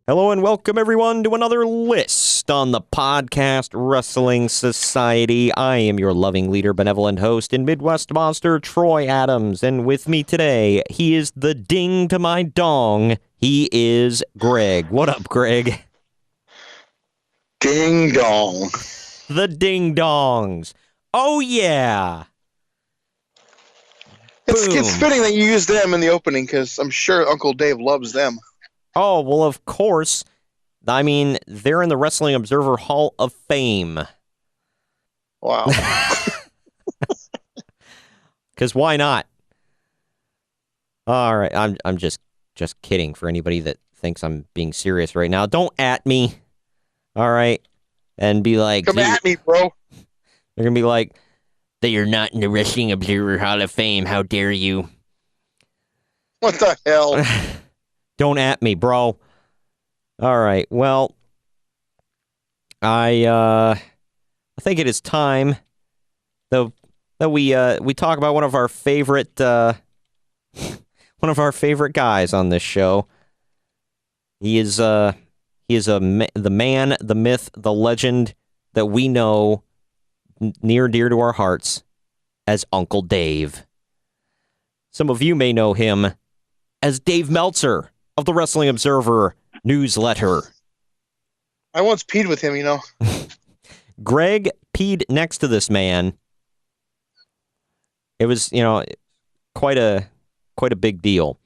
Hello and welcome everyone to another list on the Podcast Wrestling Society. I am your loving leader, benevolent host, and Midwest monster, Troy Adams. And with me today, he is the ding to my dong. He is Greg. What up, Greg? Ding dong. The ding dongs. Oh, yeah. It's fitting that you use them in the opening because I'm sure Uncle Dave loves them. Oh, well, of course. I mean, they're in the Wrestling Observer Hall of Fame. Wow. Because why not? All right, I'm just kidding for anybody that thinks I'm being serious right now. Don't at me. All right, and be like, come at me, bro. They're gonna be like, they are not in the Wrestling Observer Hall of Fame. How dare you? What the hell? Don't at me, bro. All right. Well, I think it is time that we talk about one of our favorite guys on this show. He is the man, the myth, the legend that we know near and dear to our hearts as Uncle Dave. Some of you may know him as Dave Meltzer of the Wrestling Observer newsletter. I once peed with him, you know. Greg peed next to this man. It was, quite a big deal.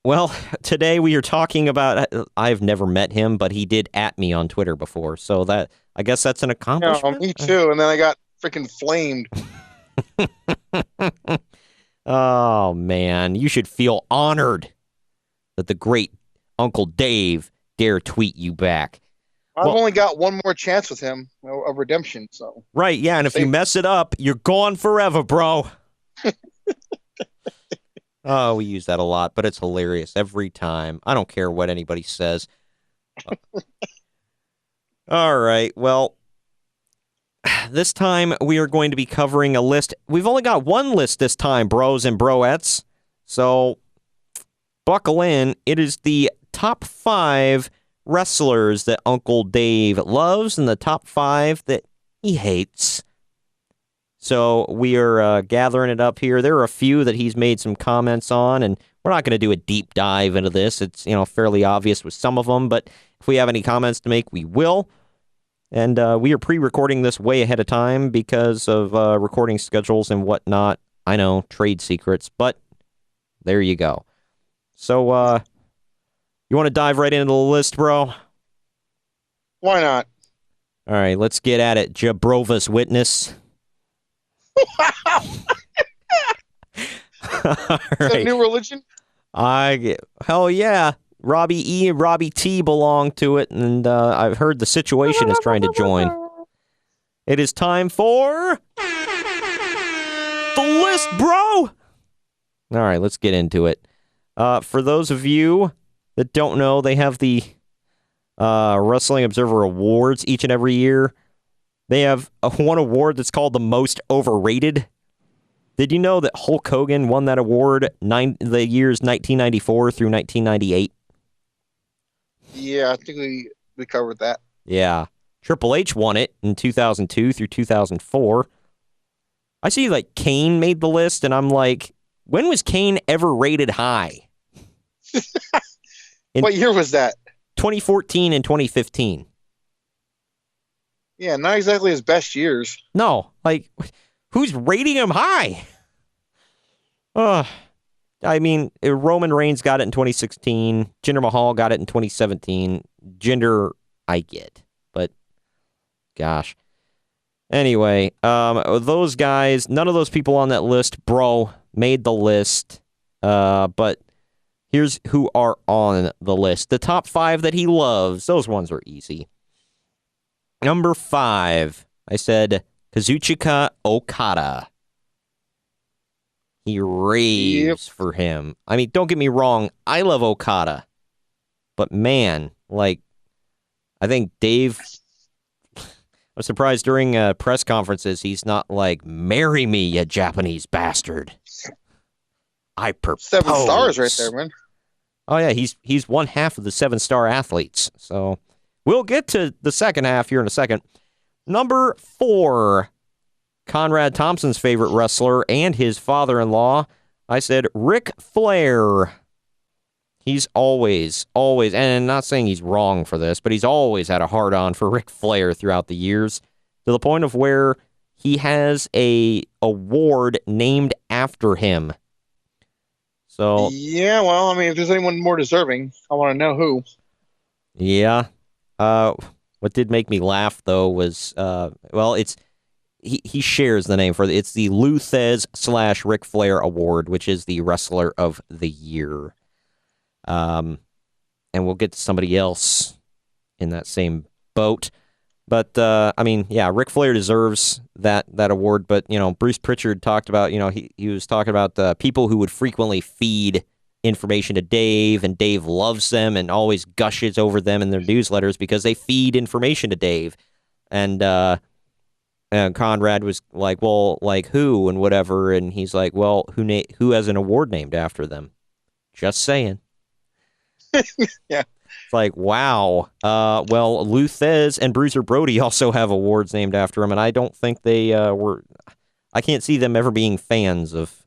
Well, today we are talking about, I've never met him, but he did at me on Twitter before, so that, I guess that's an accomplishment. No, me too, and then I got freaking flamed. Oh, man, you should feel honored that the great Uncle Dave dare tweet you back. I've only got one more chance with him of redemption, so. Right, yeah, and if you mess it up, you're gone forever, bro. Oh, we use that a lot, but it's hilarious every time. I don't care what anybody says. All right, well, this time we are going to be covering a list. We've only got one list this time, bros and broettes. So buckle in. It is the top 5 wrestlers that Uncle Dave loves and the top 5 that he hates. So we are gathering it up here. There are a few that he's made some comments on, and we're not going to do a deep dive into this. It's, fairly obvious with some of them, but if we have any comments to make, we will. And we are pre-recording this way ahead of time because of recording schedules and whatnot. I know, trade secrets, but there you go. So, you want to dive right into the list, bro? Why not? All right, let's get at it. Jabrova's Witness. All right. Is that a new religion? Hell yeah. Robbie E and Robbie T belong to it, and I've heard the Situation is trying to join. It is time for the list, bro! All right, let's get into it. For those of you that don't know, they have the Wrestling Observer Awards each and every year. They have one award that's called the Most Overrated. Did you know that Hulk Hogan won that award the years 1994 through 1998? Yeah, I think we covered that. Yeah. Triple H won it in 2002 through 2004. I see, Kane made the list, and I'm like, when was Kane ever rated high? What year was that? 2014 and 2015. Yeah, not exactly his best years. No, who's rating him high? I mean, Roman Reigns got it in 2016. Jinder Mahal got it in 2017. Jinder, I get, but gosh. Anyway, those guys, none of those people on that list, bro, made the list. But here's who are on the list. The top 5 that he loves. Those ones are easy. Number 5, I said Kazuchika Okada. He raves for him. I mean, don't get me wrong. I love Okada. But man, I think Dave, I'm surprised during press conferences, he's not like, marry me, you Japanese bastard. I propose. 7 stars right there, man. Oh, yeah, he's one half of the 7-star athletes. So we'll get to the second half here in a second. Number 4, Conrad Thompson's favorite wrestler and his father-in-law. I said Ric Flair. He's always, and I'm not saying he's wrong for this, but he's always had a hard-on for Ric Flair throughout the years, to the point of where he has a award named after him. So yeah, well, I mean, if there's anyone more deserving, I want to know who. Yeah. What did make me laugh though was it's he shares the name for it's the Lou Thez / Ric Flair Award, which is the Wrestler of the Year. And we'll get to somebody else in that same boat. But I mean, yeah, Ric Flair deserves that award. But you know, Bruce Pritchard talked about, you know, he was talking about people who would frequently feed information to Dave, and Dave loves them and always gushes over them in their newsletters because they feed information to Dave. And Conrad was like, well, like who and whatever, and he's like, well, who has an award named after them? Just saying. Yeah. It's like, wow. Well, Lou Thez and Bruiser Brody also have awards named after him, and I don't think they were. I can't see them ever being fans of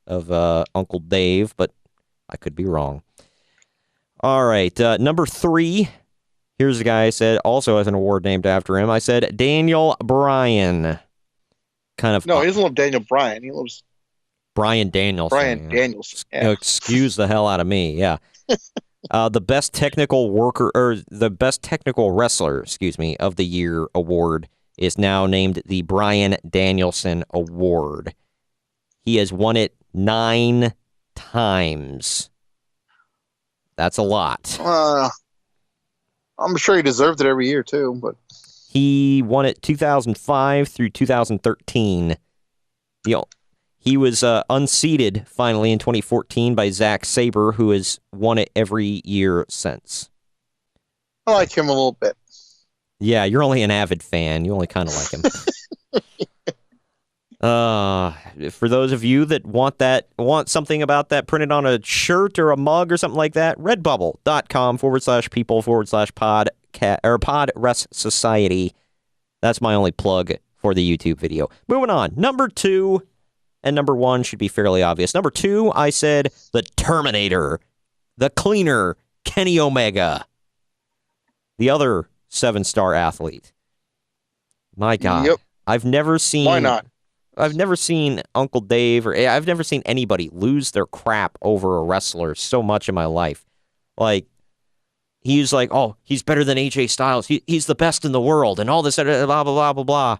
Uncle Dave, but I could be wrong. All right, number 3. Here's a guy I said also has an award named after him. I said Daniel Bryan. Kind of. No, he doesn't love Daniel Bryan. He loves Bryan Danielson. Bryan Danielson. Yeah. Excuse the hell out of me. Yeah. The best technical worker, or the best technical wrestler, of the year award is now named the Bryan Danielson Award. He has won it 9 times. That's a lot. I'm sure he deserved it every year too, but he won it 2005 through 2013. He was unseated finally in 2014 by Zack Sabre, who has won it every year since. I like him a little bit. Yeah, you're only an avid fan. You only kind of like him. For those of you that want something about that printed on a shirt or a mug or something like that, redbubble.com/people/pod Rest That's my only plug for the YouTube video. Moving on. Number 2 and number 1 should be fairly obvious. Number 2, I said the Terminator, the Cleaner, Kenny Omega, the other 7-star athlete. My God. Yep. I've never seen. Why not? I've never seen Uncle Dave, or I've never seen anybody lose their crap over a wrestler so much in my life. Like, he's like, oh, he's better than AJ Styles. He's the best in the world, and all this, blah, blah, blah, blah, blah.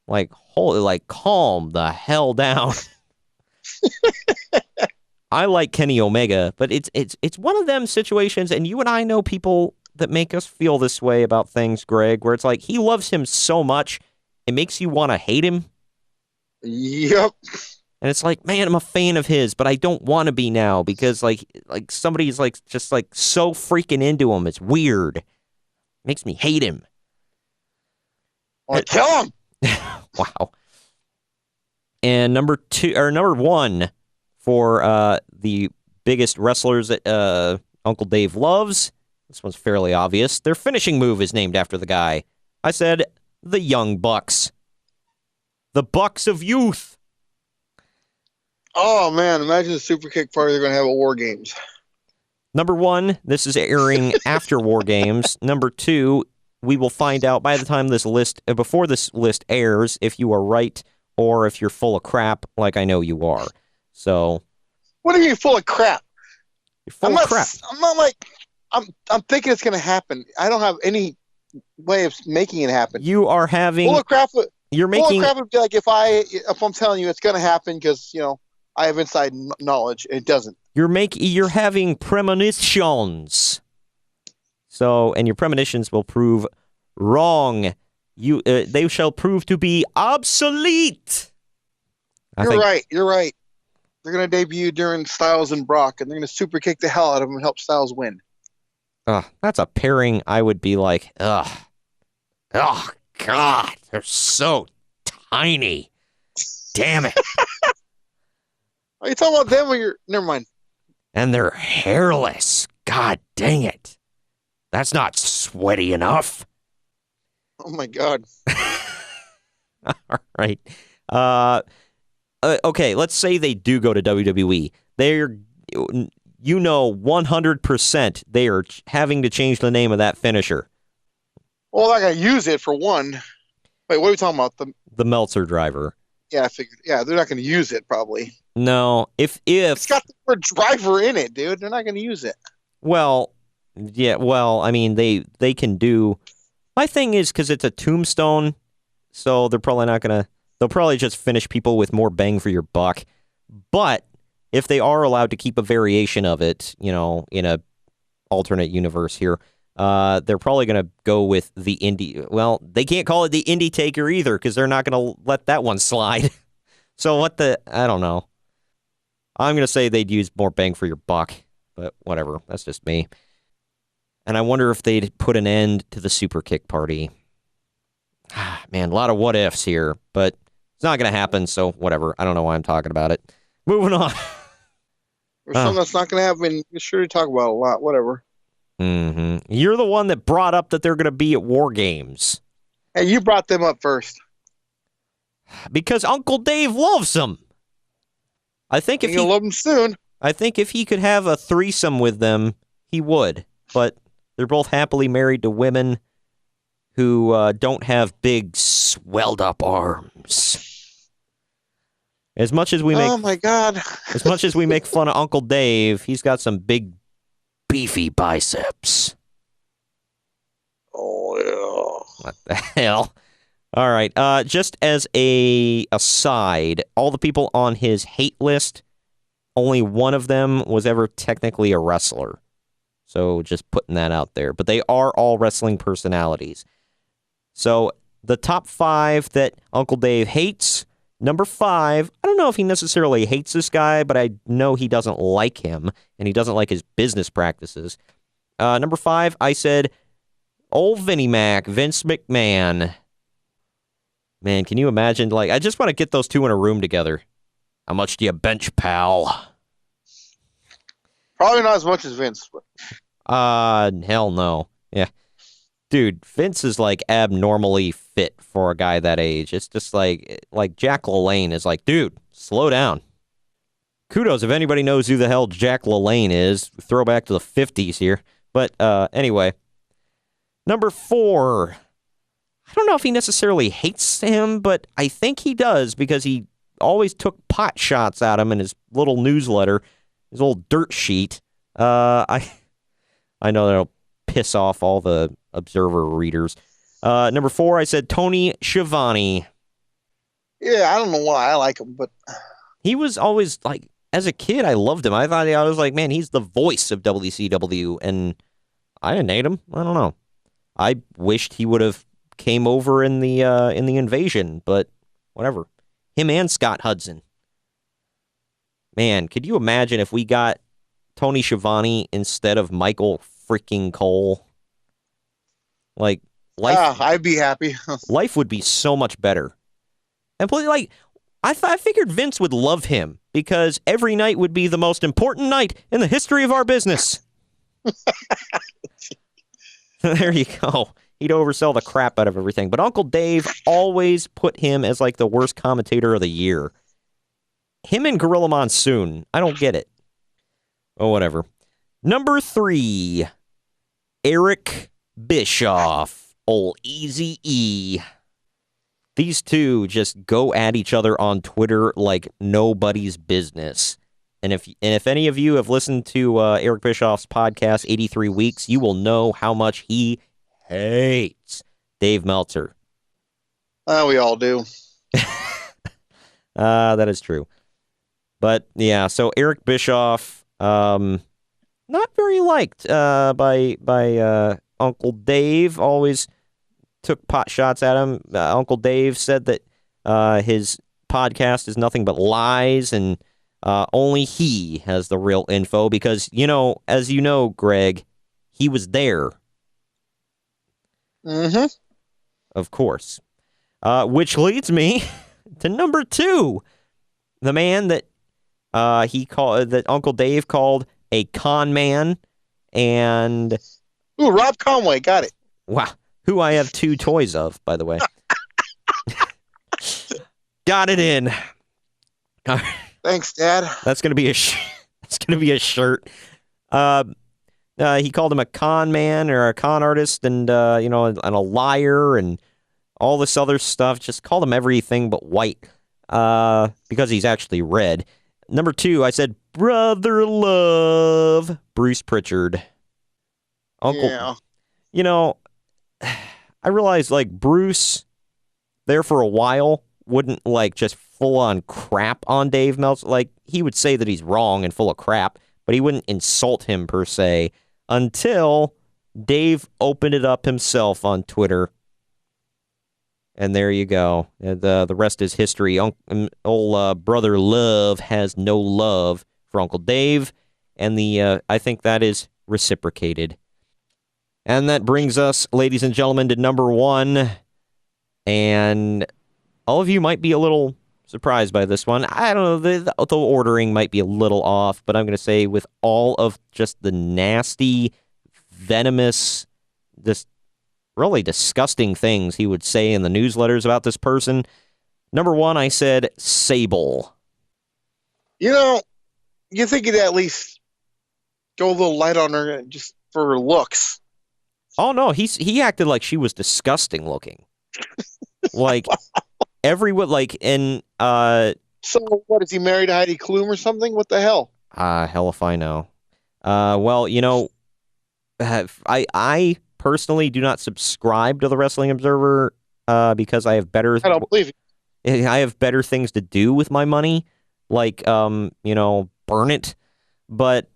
Like, holy, like, calm the hell down. I like Kenny Omega, but it's one of them situations, and you and I know people that make us feel this way about things, Greg, where it's like, he loves him so much, it makes you want to hate him. Yep. And it's like, man, I'm a fan of his, but I don't want to be now because like somebody's like just like so freaking into him. It's weird. It makes me hate him. Or kill him. Wow. And number 1 for the biggest wrestlers that Uncle Dave loves. This one's fairly obvious. Their finishing move is named after the guy. I said the Young Bucks. The Bucks of Youth. Oh, man. Imagine the super kick party they're going to have at War Games. Number 1, this is airing after War Games. Number 2, we will find out by the time before this list airs, if you are right or if you're full of crap like I know you are. So. What are you full of crap? You're full of crap. I'm not like, I'm thinking it's going to happen. I don't have any way of making it happen. You are having. Full of crap. You're making. Full of crap would be like if I'm telling you it's going to happen because, you know, I have inside knowledge. It doesn't. You're having premonitions. So, and your premonitions will prove wrong. They shall prove to be obsolete. You're right. They're going to debut during Styles and Brock, and they're going to super kick the hell out of them and help Styles win. That's a pairing I would be like, ugh. Oh, God. They're so tiny. Damn it. Are you talking about them or you're... Never mind. And they're hairless. God. God dang it. That's not sweaty enough. Oh, my God. All right. Okay, let's say they do go to WWE. They're, 100% they are having to change the name of that finisher. Well, they're not going to use it for one. Wait, what are we talking about? The Meltzer driver. Yeah, I figured. Yeah, they're not going to use it, probably. No, if it's got the word driver in it, dude. They're not going to use it. Well, yeah. Well, I mean, they can do. My thing is because it's a tombstone, so they're probably not going to. They'll probably just finish people with more bang for your buck. But if they are allowed to keep a variation of it, in a alternate universe here, they're probably going to go with the Indie. Well, they can't call it the Indie Taker either because they're not going to let that one slide. So I don't know. I'm going to say they'd use more bang for your buck, but whatever. That's just me. And I wonder if they'd put an end to the super kick party. Man, a lot of what ifs here, but it's not going to happen, so whatever. I don't know why I'm talking about it. Moving on. There's something that's not going to happen. You're sure to talk about a lot. Whatever. Mm-hmm. You're the one that brought up that they're going to be at War Games. Hey, you brought them up first. Because Uncle Dave loves them. I think You'll love them soon. I think if he could have a threesome with them, he would. But they're both happily married to women who don't have big, swelled-up arms. As much as we make, oh my God! As much as we make fun of Uncle Dave, he's got some big, beefy biceps. Oh yeah! What the hell? All right. Just as a aside, all the people on his hate list, only one of them was ever technically a wrestler. So just putting that out there. But they are all wrestling personalities. So the top 5 that Uncle Dave hates. Number 5, I don't know if he necessarily hates this guy, but I know he doesn't like him, and he doesn't like his business practices. Number 5, I said, old Vinnie Mac, Vince McMahon. Man, can you imagine? Like, I just want to get those two in a room together. How much do you bench, pal? Probably not as much as Vince. But... hell no. Yeah. Dude, Vince is like abnormally fit for a guy that age. It's just like Jack LaLanne is like, dude, slow down. Kudos if anybody knows who the hell Jack LaLanne is. Throwback to the 50s here. But anyway. Number 4. I don't know if he necessarily hates him, but I think he does because he always took pot shots at him in his little newsletter, his old dirt sheet. I know that'll piss off all the Observer readers. Number 4, I said Tony Schiavone. Yeah, I don't know why I like him, but he was always like, as a kid, I loved him. I was like, man, he's the voice of WCW, and I didn't hate him. I don't know. I wished he would have came over in the invasion, but whatever. Him and Scott Hudson. Man, could you imagine if we got Tony Schiavone instead of Michael freaking Cole? Like, life, I'd be happy. Life would be so much better. And like, I figured Vince would love him because every night would be the most important night in the history of our business. There you go. He'd oversell the crap out of everything. But Uncle Dave always put him as like the worst commentator of the year. Him and Gorilla Monsoon. I don't get it. Oh, whatever. Number 3, Eric Bischoff. Old Eazy-E. These two just go at each other on Twitter like nobody's business. And if any of you have listened to Eric Bischoff's podcast, 83 Weeks, you will know how much he hates Dave Meltzer. We all do. That is true. But, yeah, so Eric Bischoff, not very liked by Uncle Dave, always took pot shots at him. Uncle Dave said that his podcast is nothing but lies, and only he has the real info because, as you know, Greg, he was there. Mm-hmm. Of course. Which leads me to number 2, the man that that Uncle Dave called a con man And ooh, Rob Conway, got it. wow, who I have 2 toys of, by the way. Got it in. Thanks, Dad. That's gonna be a that's gonna be a shirt. He called him a con man or a con artist, and and a liar, and all this other stuff. Just called him everything but white, because he's actually red. Number 2, I said brother love Bruce Pritchard, Uncle. Yeah. I realized like Bruce there for a while wouldn't like just full on crap on Dave Meltzer. Like he would say that he's wrong and full of crap, but he wouldn't insult him per se until Dave opened it up himself on Twitter. And there you go. The rest is history. Old brother Love has no love for Uncle Dave, and I think that is reciprocated. And that brings us, ladies and gentlemen, to number 1. And all of you might be a little surprised by this one. I don't know, the ordering might be a little off, but I'm going to say with all of just the nasty, venomous, just really disgusting things he would say in the newsletters about this person, number 1, I said Sable. You think he'd at least go a little light on her just for her looks. Oh, no, he acted like she was disgusting looking. Like, everyone, like, in, So, what, is he married to Heidi Klum or something? What the hell? Hell if I know. Well, I personally do not subscribe to the Wrestling Observer, because I have better... I don't believe it. I have better things to do with my money, like, burn it, but...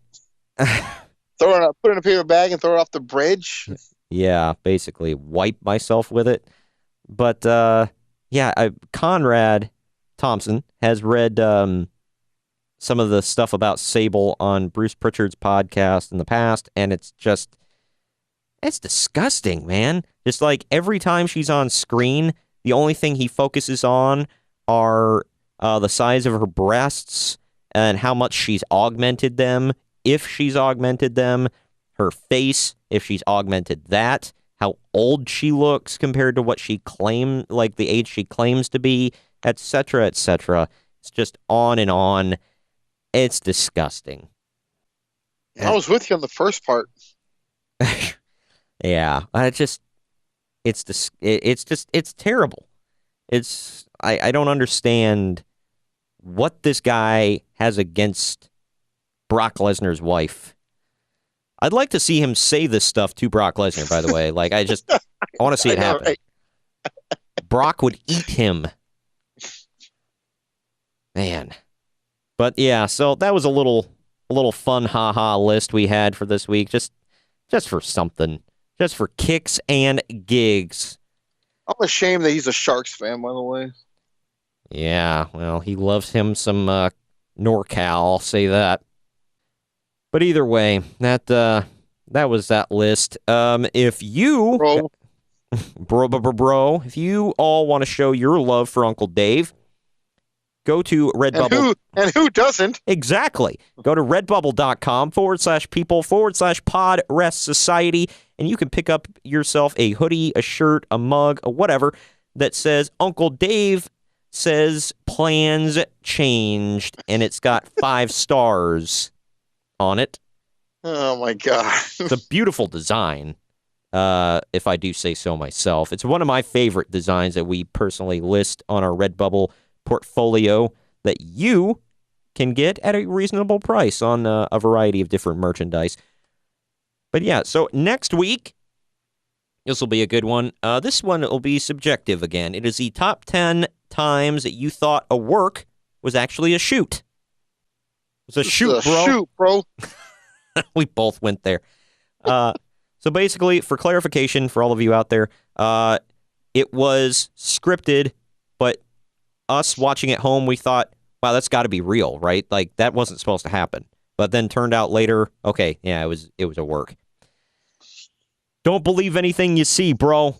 Put it in a paper bag and throw it off the bridge? Yeah, basically, wipe myself with it. But, Conrad Thompson has read some of the stuff about Sable on Bruce Pritchard's podcast in the past, and it's disgusting, man. Just like every time she's on screen, the only thing he focuses on are the size of her breasts and how much she's augmented them, if she's augmented them, her face, if she's augmented that, how old she looks compared to what she claimed, like the age she claims to be, etc., etc. It's just on and on. It's disgusting. I was with you on the first part. Yeah, it's terrible. I don't understand what this guy has against Brock Lesnar's wife. I'd like to see him say this stuff to Brock Lesnar, by the way. Like, I want to see it happen. Right? Brock would eat him. Man. But yeah, so that was a little fun haha list we had for this week. Just for something. Just for kicks and gigs. I'm ashamed that he's a Sharks fan, by the way. Yeah, well, he loves him some NorCal, I'll say that. But either way, that was that list. If you, bro, if you all want to show your love for Uncle Dave, go to Redbubble. And who doesn't? Exactly. Go to redbubble.com/people/pod rest society, and you can pick up yourself a hoodie, a shirt, a mug, or whatever that says Uncle Dave says plans changed, and it's got 5 stars on it. Oh my God. It's a beautiful design, if I do say so myself. It's one of my favorite designs that we personally list on our Redbubble portfolio that you can get at a reasonable price on a variety of different merchandise. But yeah, so next week, this will be a good one. This one will be subjective again. It is the top 10 times that you thought a work was actually a shoot. It was a shoot, bro. Shoot, bro. We both went there. So basically, for clarification for all of you out there, it was scripted, but us watching at home, we thought, wow, that's got to be real, right? Like, that wasn't supposed to happen. But then turned out later, okay, yeah, it was a work. Don't believe anything you see, bro.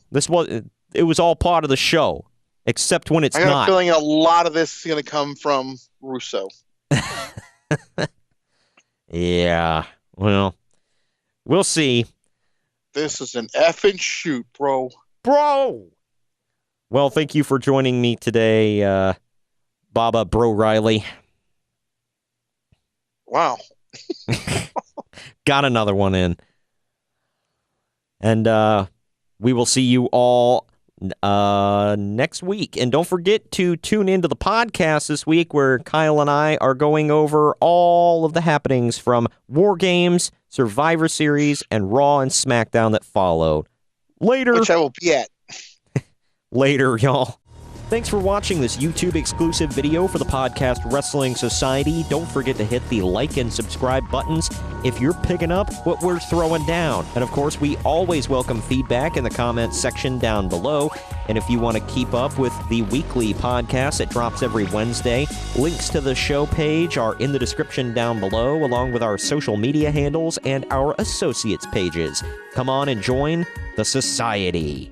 It was all part of the show, except when it's not. I got a feeling a lot of this is going to come from Russo. Yeah, well, We'll see. This is an effing shoot, bro. Bro! Well, thank you for joining me today, Baba Bro Riley. Wow. Got another one in. And we will see you all next week. And don't forget to tune into the podcast this week where Kyle and I are going over all of the happenings from War Games, Survivor Series, and Raw and SmackDown that followed. Later. Which I will be at. Later, y'all. Thanks for watching this YouTube-exclusive video for the Podcast Wrestling Society. Don't forget to hit the like and subscribe buttons if you're picking up what we're throwing down. And, of course, we always welcome feedback in the comments section down below. And if you want to keep up with the weekly podcast that drops every Wednesday, links to the show page are in the description down below, along with our social media handles and our associates pages. Come on and join the society.